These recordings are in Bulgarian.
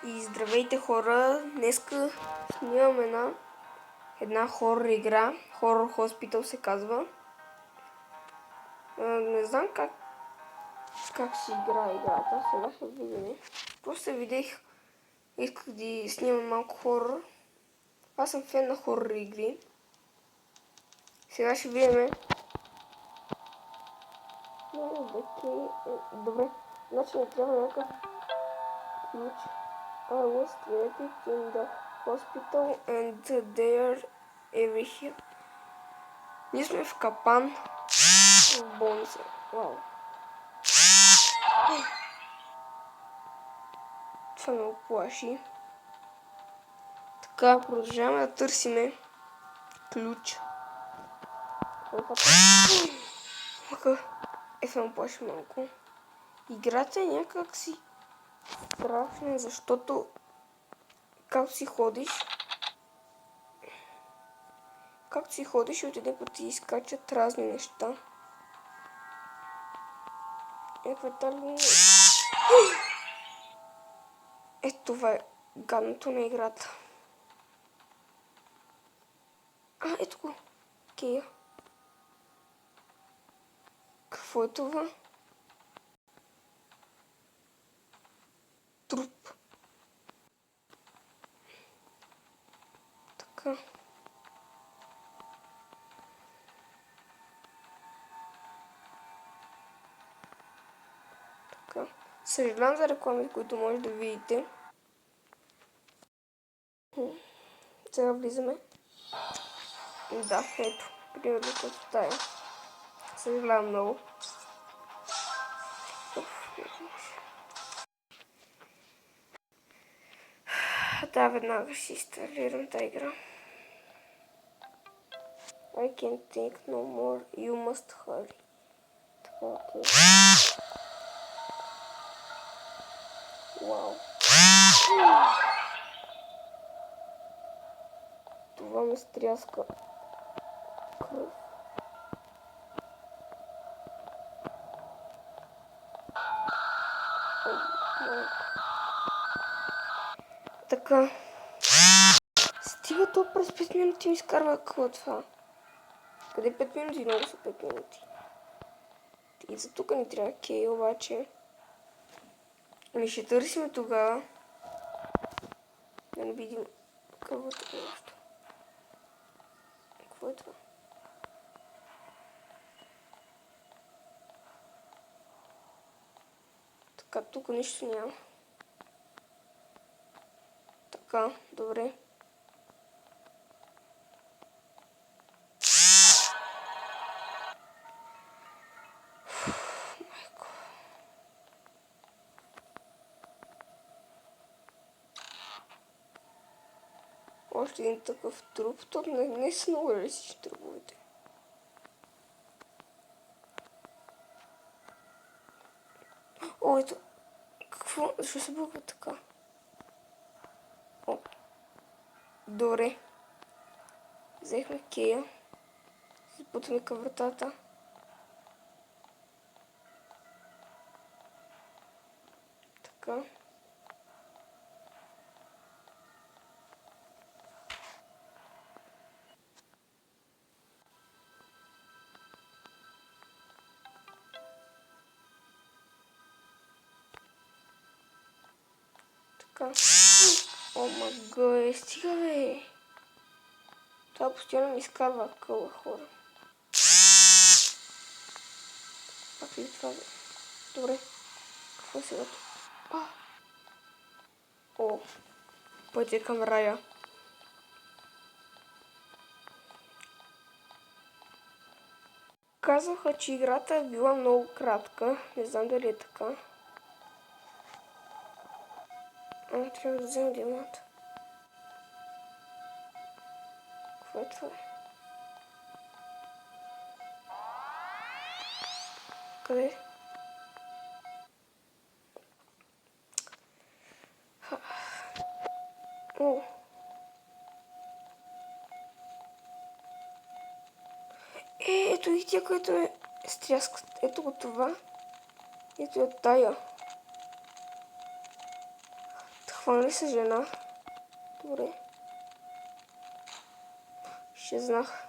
И здравейте хора, днеска снимам една хорор игра, Horror Hospital се казва. Не знам как се играе играта, сега ще видим. Просто видях, исках да снимам малко хорор. Аз съм фен на хорор игри. Сега ще видим. Добре, значи не трябва някакъв ключ. I was treated in the hospital and they are every here. Ние сме в капан в болница. Вау. Това ме оплаши. Така, продължаваме да търсиме ключ. Се ме оплаши малко. Играта е някак си страшна, защото както си ходиш и от един път ти изкачат разни неща. Ето това е гадното на играта. Ето го. Кея. Какво е това? Труп. Така. Съжалявам за рекламите, които може да видите. Сега влизаме. Да, ето. Примерно като стая. Съжалявам много. Да, веднага ще инсталирам тази игра. I can't think no more. You must hurry. Така, окей. Вау. Това ме стряска кръв. Така. Стига то през 5 минути ми изкарва какво това. Къде 5 минути? Много са 5 минути. И за тук ни трябва кей, обаче. Ми ще търсим тогава. Да не видим какво е това нещо. Какво е това? Така, тук нищо няма. Така, добре. Още един такъв труп. То не са много реалистични труповете. О, ето. Какво? Защо се бълва така? О. Добре. Взехме кея. Запутваме към вратата. Така. О, мага, стига бе. Това постоянно ми изкарва къла, хора. Пак ли това бе? Добре. Какво е сега това? О, пътя към рая. Казаха, че играта е била много кратка. Не знам дали е така. Трябва да взема диамант. Какво е това? Къде? О! Ето и тя, което е стряскат. Ето го това. Ето е тая. Хванали се жена. Добре. Ще знах.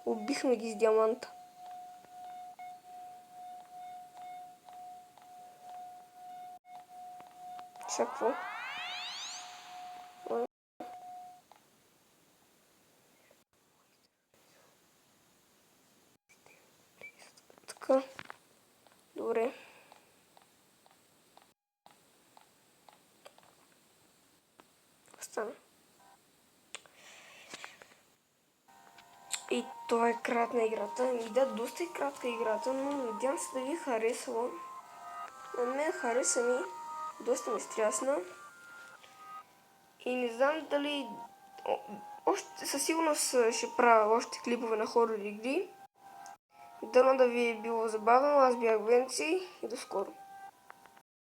Убихме ги с диаманта. Сега какво? Така. Добре. Стана. И това е крат на играта. И да, доста е кратка играта, но надявам се да ви е харесало. На мен хареса ми. Доста ми стрясна. И не знам дали... Още със сигурност ще правя още клипове на хорор игри. Дано да ви е било забавно. Аз бях Венци и до скоро.